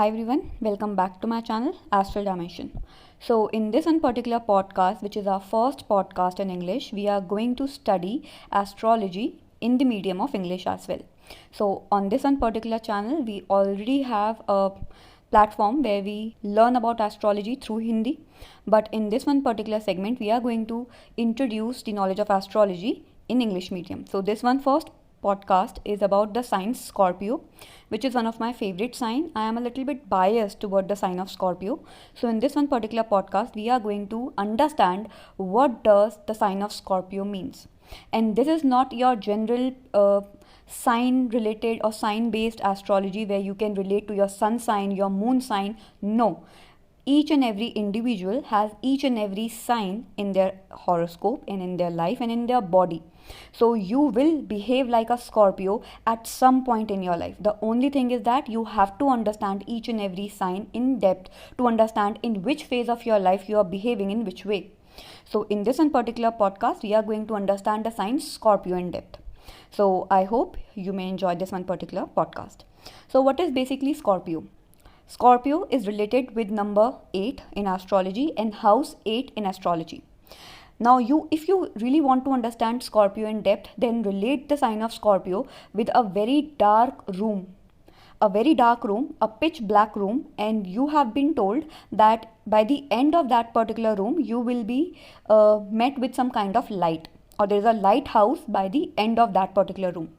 Hi everyone, welcome back to my channel Astral Dimension. So in this one particular podcast, which is our first podcast in English, we are going to study astrology in the medium of English as well. So on this one particular channel, we already have a platform where we learn about astrology through Hindi, but in this one particular segment, we are going to introduce the knowledge of astrology in English medium. So this one first podcast is about the sign Scorpio, which is one of my favorite sign. I am a little bit biased toward the sign of Scorpio. So in this one particular podcast, we are going to understand what does the sign of Scorpio means. And this is not your general sign related or sign based astrology where you can relate to your sun sign, your moon sign. No. Each and every individual has each and every sign in their horoscope and in their life and in their body. So you will behave like a Scorpio at some point in your life. The only thing is that you have to understand each and every sign in depth to understand in which phase of your life you are behaving in which way. So in this one particular podcast, we are going to understand the sign Scorpio in depth. So I hope you may enjoy this one particular podcast. So what is basically Scorpio? Scorpio is related with number 8 in astrology and house 8 in astrology. Now if you really want to understand Scorpio in depth, then relate the sign of Scorpio with a very dark room. A very dark room, a pitch black room, and you have been told that by the end of that particular room, you will be met with some kind of light, or there is a lighthouse by the end of that particular room.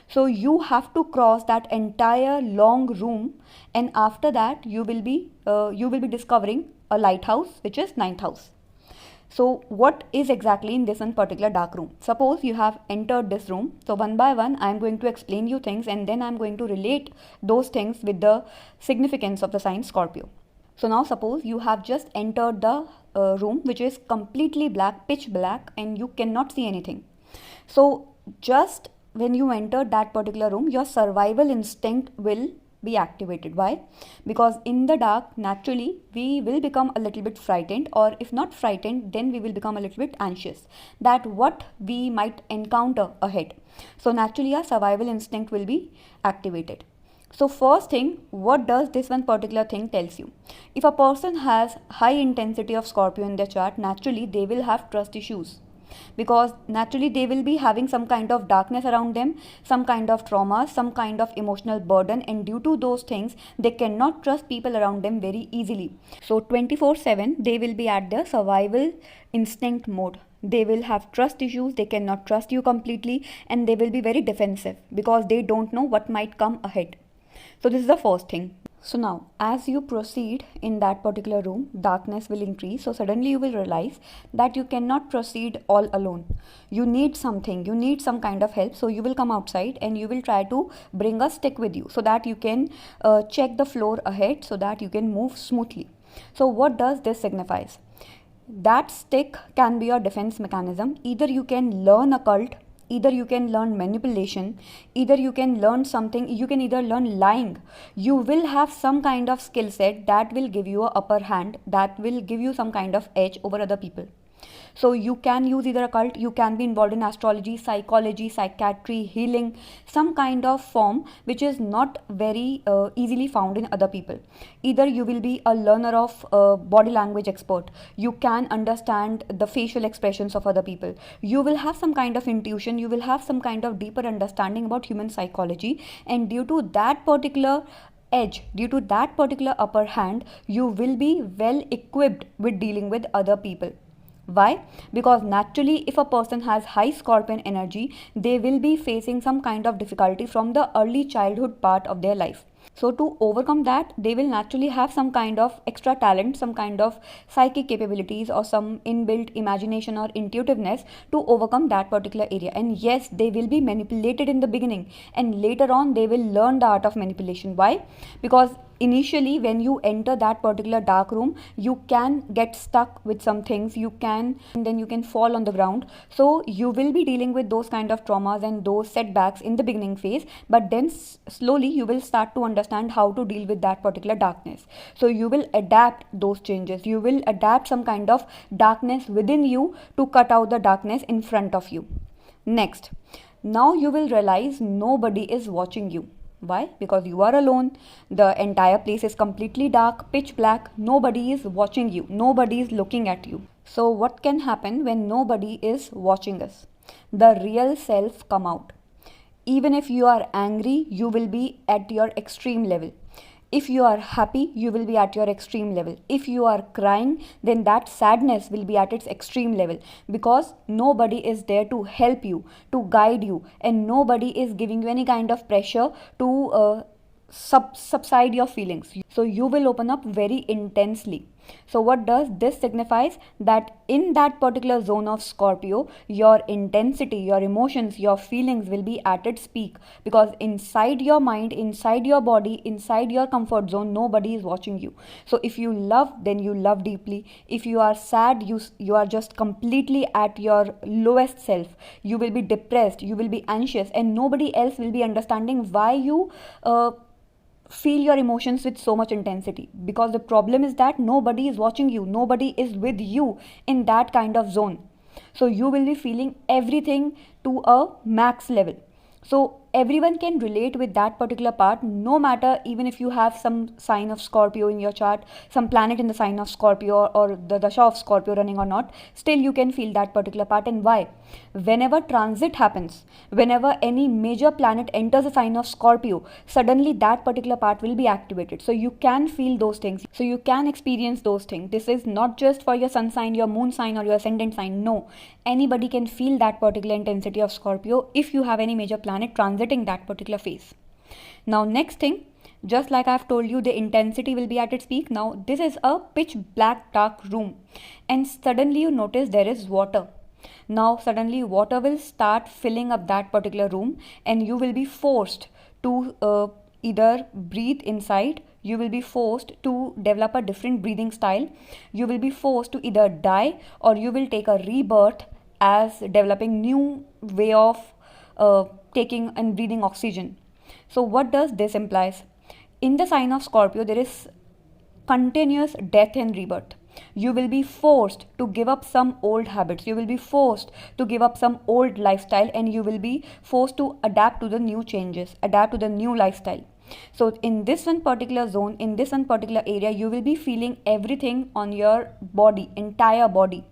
So you have to cross that entire long room, and after that you will be discovering a lighthouse, which is ninth house. So what is exactly in this one particular dark room? Suppose you have entered this room. So one by one I am going to explain you things, and then I am going to relate those things with the significance of the sign Scorpio. So now suppose you have just entered the room, which is completely black, pitch black, and you cannot see anything. So just when you enter that particular room, your survival instinct will be activated. Why? Because in the dark, naturally, we will become a little bit frightened, or if not frightened, then we will become a little bit anxious that what we might encounter ahead. So naturally, our survival instinct will be activated. So first thing, what does this one particular thing tells you? If a person has high intensity of Scorpio in their chart, naturally, they will have trust issues. Because naturally they will be having some kind of darkness around them, some kind of trauma, some kind of emotional burden, and due to those things they cannot trust people around them very easily. So 24/7 they will be at their survival instinct mode. They will have trust issues, they cannot trust you completely, and they will be very defensive because they don't know what might come ahead. So this is the first thing. So now, as you proceed in that particular room, darkness will increase. So suddenly you will realize that you cannot proceed all alone. You need something, you need some kind of help. So you will come outside and you will try to bring a stick with you so that you can check the floor ahead so that you can move smoothly. So what does this signifies? That stick can be your defense mechanism. Either you can learn occult, either you can learn manipulation, either you can learn something, you can either learn lying. You will have some kind of skill set that will give you an upper hand, that will give you some kind of edge over other people. So you can use either occult, you can be involved in astrology, psychology, psychiatry, healing, some kind of form which is not very easily found in other people. Either you will be a learner of body language expert, you can understand the facial expressions of other people, you will have some kind of intuition, you will have some kind of deeper understanding about human psychology, and due to that particular edge, due to that particular upper hand, you will be well equipped with dealing with other people. Why? Because naturally if a person has high Scorpion energy, they will be facing some kind of difficulty from the early childhood part of their life. So to overcome that, they will naturally have some kind of extra talent, some kind of psychic capabilities, or some inbuilt imagination or intuitiveness to overcome that particular area. And yes, they will be manipulated in the beginning, and later on they will learn the art of manipulation. Why? Because initially when you enter that particular dark room, you can get stuck with some things, and then you can fall on the ground. So you will be dealing with those kind of traumas and those setbacks in the beginning phase, but then slowly you will start to understand how to deal with that particular darkness. So you will adapt those changes, you will adapt some kind of darkness within you to cut out the darkness in front of you. Next, now you will realize nobody is watching you. Why? Because you are alone. The entire place is completely dark, pitch black. Nobody is watching you. Nobody is looking at you. So what can happen when nobody is watching us? The real self come out. Even if you are angry, you will be at your extreme level. If you are happy, you will be at your extreme level. If you are crying, then that sadness will be at its extreme level, because nobody is there to help you, to guide you, and nobody is giving you any kind of pressure to subside your feelings. So you will open up very intensely. So what does this signifies? That in that particular zone of Scorpio, your intensity, your emotions, your feelings will be at its peak, because inside your mind, inside your body, inside your comfort zone, nobody is watching you. So if you love, then you love deeply. If you are sad, you are just completely at your lowest self. You will be depressed, you will be anxious, and nobody else will be understanding why you feel your emotions with so much intensity, because the problem is that nobody is watching you, nobody is with you in that kind of zone. So you will be feeling everything to a max level. So everyone can relate with that particular part, no matter, even if you have some sign of Scorpio in your chart, some planet in the sign of Scorpio, or the dasha of Scorpio running or not, still you can feel that particular part. And why? Whenever transit happens, whenever any major planet enters a sign of Scorpio, suddenly that particular part will be activated. So you can feel those things, so you can experience those things. This is not just for your sun sign, your moon sign, or your ascendant sign. No, anybody can feel that particular intensity of Scorpio if you have any major planet transiting that particular phase. Now next thing, just like I've told you, the intensity will be at its peak. Now this is a pitch black dark room, and suddenly you notice there is water. Now suddenly water will start filling up that particular room, and you will be forced to either breathe inside, you will be forced to develop a different breathing style, you will be forced to either die, or you will take a rebirth as developing new way of taking and breathing oxygen. So what does this implies? In the sign of Scorpio, there is continuous death and rebirth. You will be forced to give up some old habits, you will be forced to give up some old lifestyle, and you will be forced to adapt to the new changes, adapt to the new lifestyle. So in this one particular zone, in this one particular area, you will be feeling everything on your body, entire body.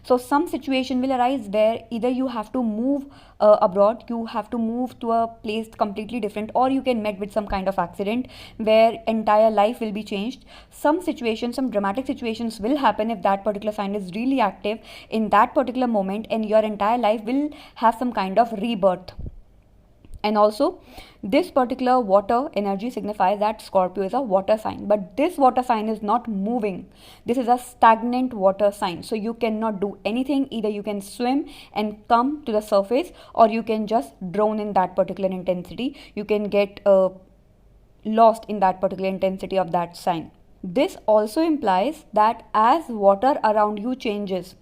So some situation will arise where either you have to move abroad, you have to move to a place completely different, or you can met with some kind of accident where entire life will be changed. Some situations, some dramatic situations will happen if that particular sign is really active in that particular moment, and your entire life will have some kind of rebirth. And also, this particular water energy signifies that Scorpio is a water sign, but this water sign is not moving. This is a stagnant water sign. So you cannot do anything. Either you can swim and come to the surface, or you can just drown in that particular intensity. You can get lost in that particular intensity of that sign. This also implies that as water around you changes,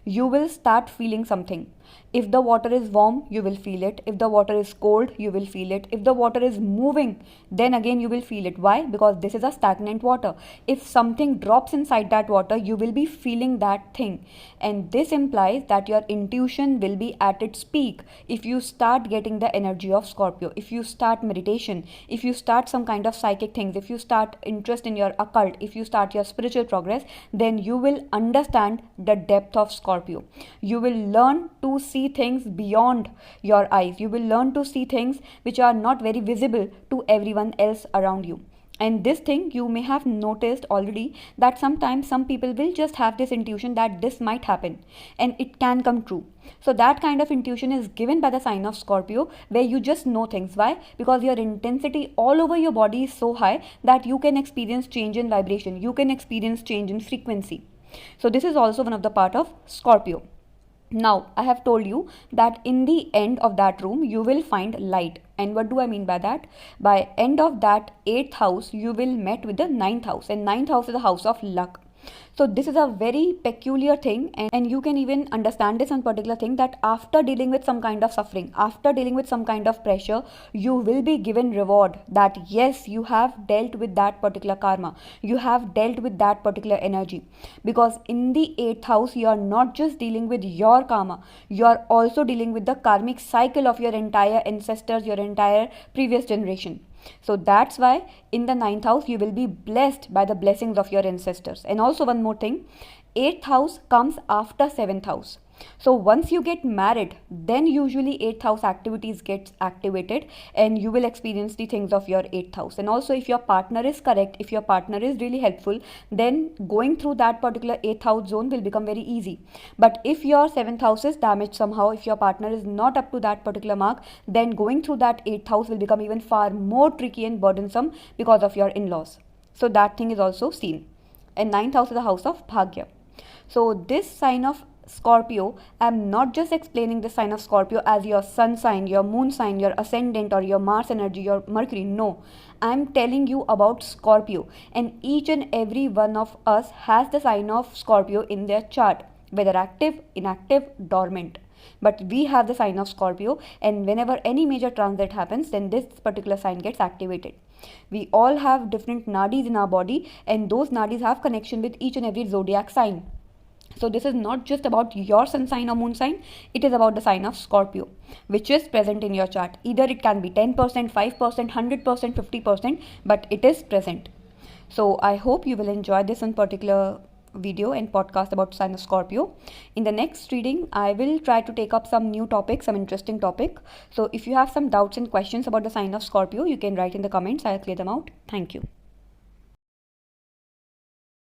you will start feeling something. If the water is warm, you will feel it. If the water is cold, you will feel it. If the water is moving, then again you will feel it. Why? Because this is a stagnant water. If something drops inside that water, you will be feeling that thing. And this implies that your intuition will be at its peak if you start getting the energy of Scorpio. If you start meditation, if you start some kind of psychic things, if you start interest in your occult, if you start your spiritual progress, then you will understand the depth of Scorpio. You will learn to see things beyond your eyes. You will learn to see things which are not very visible to everyone else around you. And this thing you may have noticed already, that sometimes some people will just have this intuition that this might happen and it can come true. So that kind of intuition is given by the sign of Scorpio, where you just know things. Why? Because your intensity all over your body is so high that you can experience change in vibration, you can experience change in frequency. So this is also one of the part of Scorpio. Now, I have told you that in the end of that room, you will find light. And what do I mean by that? By end of that 8th house, you will met with the 9th house. And 9th house is the house of luck. So this is a very peculiar thing, and you can even understand this one particular thing, that after dealing with some kind of suffering, after dealing with some kind of pressure, you will be given reward, that yes, you have dealt with that particular karma, you have dealt with that particular energy. Because in the 8th house, you are not just dealing with your karma, you are also dealing with the karmic cycle of your entire ancestors, your entire previous generation. So that's why in the 9th house you will be blessed by the blessings of your ancestors. And also one more thing, 8th house comes after 7th house. So once you get married, then usually 8th house activities gets activated and you will experience the things of your 8th house. And also if your partner is correct, if your partner is really helpful, then going through that particular 8th house zone will become very easy. But if your 7th house is damaged somehow, if your partner is not up to that particular mark, then going through that 8th house will become even far more tricky and burdensome because of your in-laws. So that thing is also seen. And 9th house is the house of Bhagya. So this sign of Scorpio, I'm not just explaining the sign of Scorpio as your sun sign, your moon sign, your ascendant or your Mars energy, your Mercury. No, I'm telling you about Scorpio, and each and every one of us has the sign of Scorpio in their chart, whether active, inactive, dormant. But we have the sign of Scorpio, and whenever any major transit happens, then this particular sign gets activated. We all have different nadis in our body, and those nadis have connection with each and every zodiac sign. So this is not just about your sun sign or moon sign, it is about the sign of Scorpio, which is present in your chart. Either it can be 10%, 5%, 100%, 50%, but it is present. So I hope you will enjoy this in particular video and podcast about sign of Scorpio. In the next reading, I will try to take up some new topic, some interesting topic. So if you have some doubts and questions about the sign of Scorpio, you can write in the comments. I'll clear them out. Thank you.